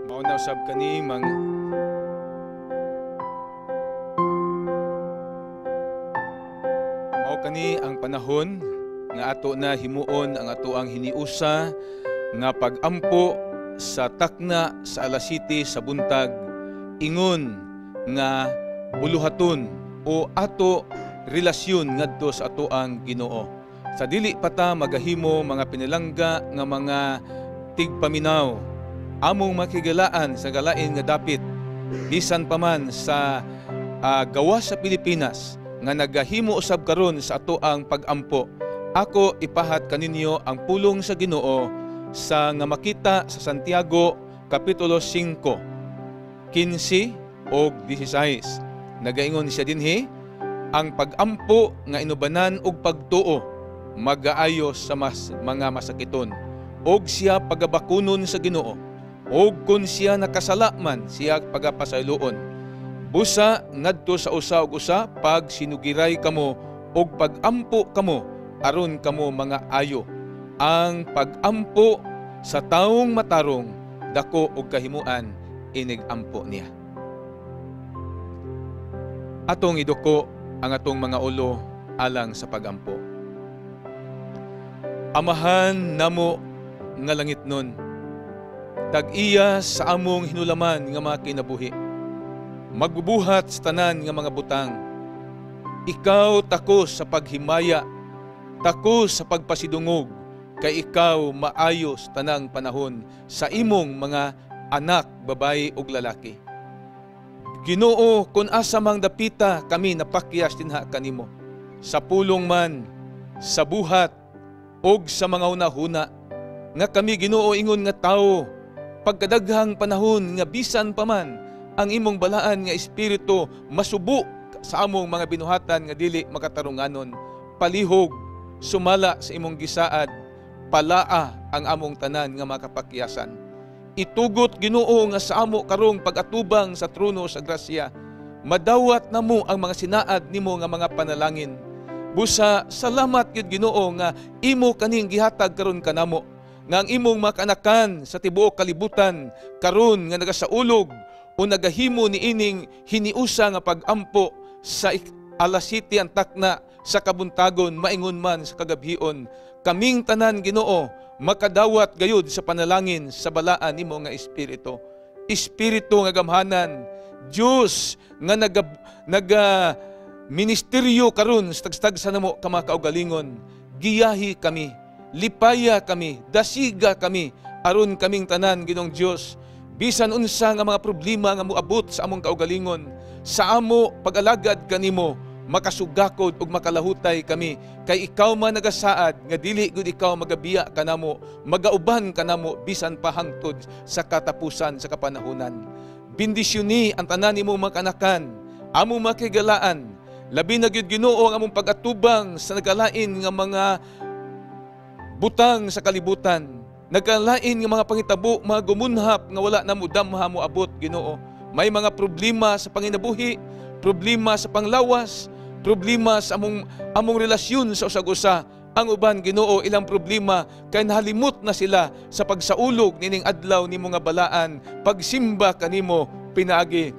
Mauna usab kani mao kani ang panahon nga ato na himuon ang ato ang hiniusa nga pag-ampo sa takna sa alas 7 sa buntag ingon nga buluhaton o ato relasyon ngadto sa ato ang Ginoo. Sa dili pa ta magahimo mga pinalangga nga mga tigpaminaw, among makigalaan sa galain nga dapit bisan pa man sa gawa sa Pilipinas nga nagahimo usab karon sa ato ang pag-ampo. Ako ipahat kaninyo ang pulong sa Ginoo sa nga makita sa Santiago kapitulo 5, 15 o 16. Nagaingon siya dinhi, ang pag-ampo nga inubanan og pagtuo magaayo sa mga masakiton, og siya pagabakunon sa Ginoo, og kun siya nakasala man siya pagapasayloon. Busa ngadto sa usa ug usa pag sinugiray kamo og pag-ampo kamo aron kamo mga ayo. Ang pag-ampo sa taong matarong dako og kahimuan inig-ampo niya. Atong iduko ang atong mga ulo alang sa pag-ampo. Amahan namo nga langitnon, tag-iya sa among hinulaman nga mga kinabuhi, magbubuhat sa tanan nga mga butang. Ikaw tako sa paghimaya, tako sa pagpasidungog, kay ikaw maayos tanang panahon sa imong mga anak, babae ug lalaki. Ginoo, kun asa mang dapita kami napakyas dinha kanimo, sa pulong man, sa buhat, og sa mga hunahuna, nga kami Ginoo ingon nga tawo, pagkadaghang panahon nga bisan pa man ang imong balaan nga espiritu masubo sa among mga binuhatan nga dili makatarunganon, palihog, sumala sa imong gisaad, palaa ang among tanan nga makapakyasan. Itugot Ginoo nga sa amo karong pag-atubang sa trono sa grasya, madawat namo ang mga sinaad nimo nga mga panalangin. Busa salamat gyud Ginoo nga imo kaning gihatag karon kanamo, nga ang imong makanakan sa tibuok kalibutan karon nga nagasaulog o nagahimo ni ining hiniusa nga pag-ampo sa alas 7 ang takna sa kabuntagon maingon man sa kagabhion. Kaming tanan Ginoo makadawat gayud sa panalangin sa balaan nimo nga espiritu. Espiritu nga gamhanan, Dios nga naga ministeryo karon sa tagstag sa namo ka mga kaugalingon. Giyahi kami, lipaya kami, dasiga kami aron kaming tanan Ginoong Dios. Bisan unsa nga mga problema nga moabot sa among kaugalingon, sa amo pag-alagad kanimo, makasugakod ug makalahutay kami, kay ikaw man nagasaad nga dili gud ikaw magabiya kanamo, magauban kanamo bisan pa hangtod sa katapusan sa kapanahunan. Bendisyoni ang tanan nimo mga kanakan, among makigalaan, labi na gyud Ginoo ang among pag-atubang sa nagalain nga mga butang sa kalibutan, nagalain nga mga pangitabo, mga gumunhap nga wala na mo damha mo abot Ginoo. May mga problema sa panginabuhi, problema sa panglawas, problema sa among relasyon sa usag-usa. Ang uban Ginoo ilang problema kay nahalimot na sila sa pagsaulog nining adlaw nimo nga balaan, pagsimba kanimo pinaagi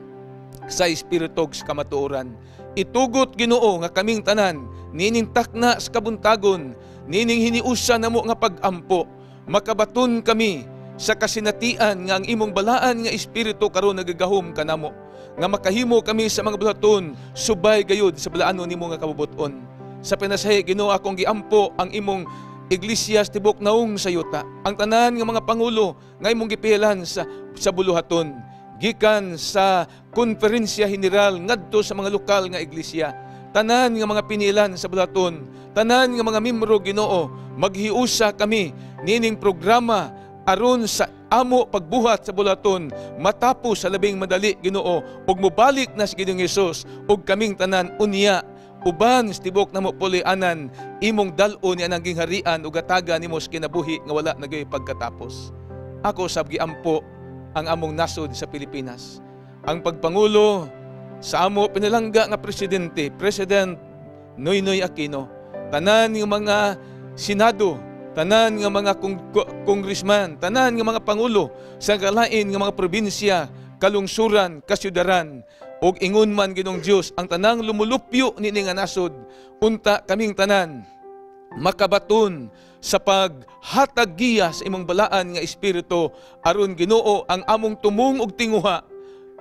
sa espiritu sa kamatuoran. Itugot Ginoo nga kaming tanan nining takna sa kabuntagon, nining hiniusa namo nga pag-ampo, makabaton kami sa kasinatian nga ang imong balaan nga espiritu karon nagagahom kanamo, nga makahimo kami sa mga bulaton subay gayud sa balaanon nimo nga kabubuton. Sa pinasahi Ginoo akong giampo ang imong iglesia sa tibok naong sa yuta, ang tanan nga mga pangulo nga imong gipilan sa buluhaton, gikan sa konferensya general ngadto sa mga lokal nga iglesia, tanan nga mga pinilan sa bulaton, tanan nga mga membro Ginoo, maghiusa kami nining programa aron sa amo pagbuhat sa bulaton matapos sa labing madali Ginoo, ug mobalik na si Ginoong Hesus ug kaming tanan unya uban sa tibok namo pulianan, imong dal-o ni anang gingharian ug gataga nimo sa kinabuhi nga wala nagay pagkatapos. Ako sab giampo ang among nasod sa Pilipinas, ang pagpangulo sa amo pinalangga nga presidente, President Noynoy Aquino, tanan ng mga Senado tanan nga mga congressman, tanan nga mga pangulo sa kalain nga mga probinsya, kalungsuran, kasyudaran, og ingon man Ginoong Dios ang tanang lumulupyo nini nga nasod, unta kaming tanan makabaton sa paghatag giya sa imong balaan nga espiritu aron Ginoo ang among tumong og tinguha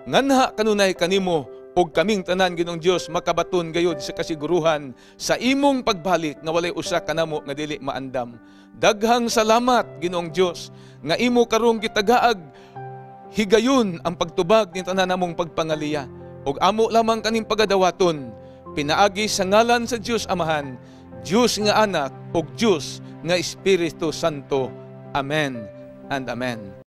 nganha kanunay kanimo og kaming tanan Ginoong Dios makabaton gayud sa kasiguruhan sa imong pagbalik nga walay usa kanamo nga dili maandam. Daghang salamat Ginoong Dios nga imo karong gitagaag higayon ang pagtubag ni tanan namong pagpangaliya ug amo lamang kaning pagadawaton pinaagi sa ngalan sa Dios Amahan, Diyos nga Anak ug Diyos nga Espiritu Santo. Amen and Amen.